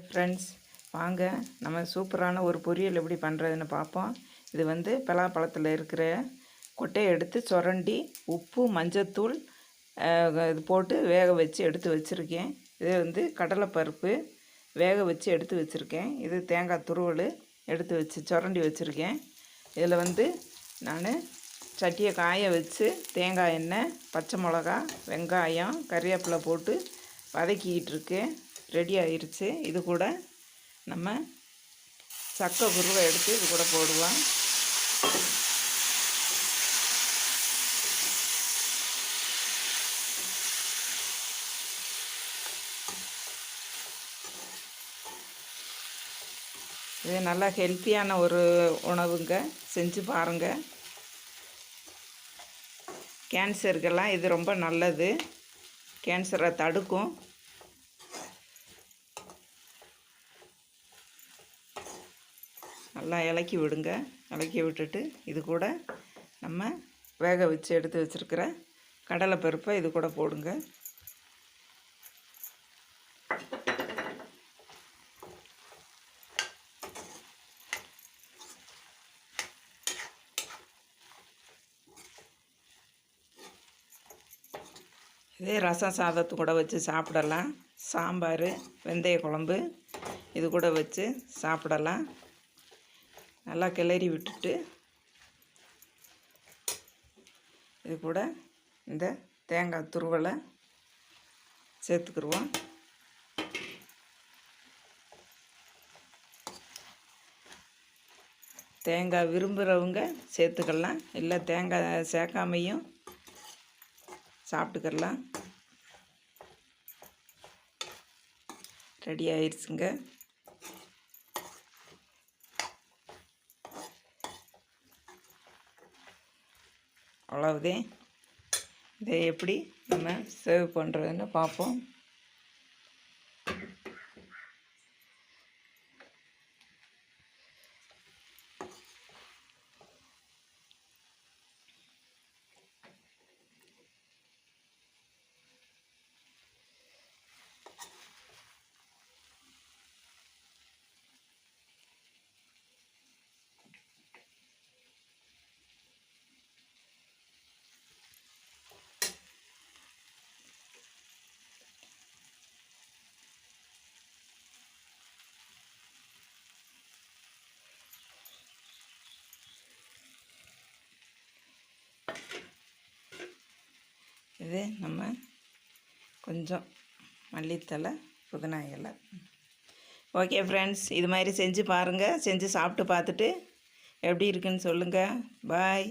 Friends, வாங்க நம்ம சூப்பரான ஒரு பொரியல் எப்படி பண்ணுறதுன்னு பார்ப்போம். இது வந்து பலாப்பழத்தில் இருக்கிற கொட்டையை எடுத்து சுரண்டி உப்பு மஞ்சத்தூள் இது போட்டு வேக வச்சு எடுத்து வச்சுருக்கேன். இது வந்து கடலைப்பருப்பு வேக வச்சு எடுத்து வச்சுருக்கேன். இது தேங்காய் துருவல் எடுத்து வச்சு சுரண்டி வச்சுருக்கேன். இதில் வந்து நான் சட்டியை காய வச்சு தேங்காய் எண்ணெய், பச்சை மிளகா, வெங்காயம், கறிவேப்பிலை போட்டு வதக்கிக்கிட்டு இருக்கேன். ரெடி ஆயிடுச்சு. இது கூட நம்ம சக்கை குருவை எடுத்து இது கூட போடுவோம். இது நல்லா ஹெல்த்தியான ஒரு உணவுங்க, செஞ்சு பாருங்கள். கேன்சருக்கெல்லாம் இது ரொம்ப நல்லது, கேன்சரை தடுக்கும். நல்லா இலக்கி விடுங்க. இலக்கி விட்டுட்டு இது கூட நம்ம வேக வச்சு எடுத்து வச்சுருக்கிற கடலைப்பருப்பை இது கூட போடுங்க. இதே ரசம் சாதத்து கூட வச்சு சாப்பிடலாம். சாம்பார், வெந்தய குழம்பு இது கூட வச்சு சாப்பிடலாம். நல்லா கிளறி விட்டுட்டு இது கூட இந்த தேங்காய் துருவலை சேர்த்துக்கிடுவோம். தேங்காய் விரும்புகிறவங்க சேர்த்துக்கலாம், இல்லை தேங்காய் சேர்க்காமையும் சாப்பிட்டுக்கலாம். ரெடி ஆயிடுச்சுங்க. அவ்வளவுதான். இதை எப்படி நம்ம சர்வ் பண்ணுறதுன்னு பார்ப்போம். இது நம்ம கொஞ்சம் மல்லித்தலை, புதினா இலை. ஓகே ஃப்ரெண்ட்ஸ், இது மாதிரி செஞ்சு பாருங்கள். செஞ்சு சாப்பிட்டு பார்த்துட்டு எப்படி இருக்குன்னு சொல்லுங்கள். பாய்.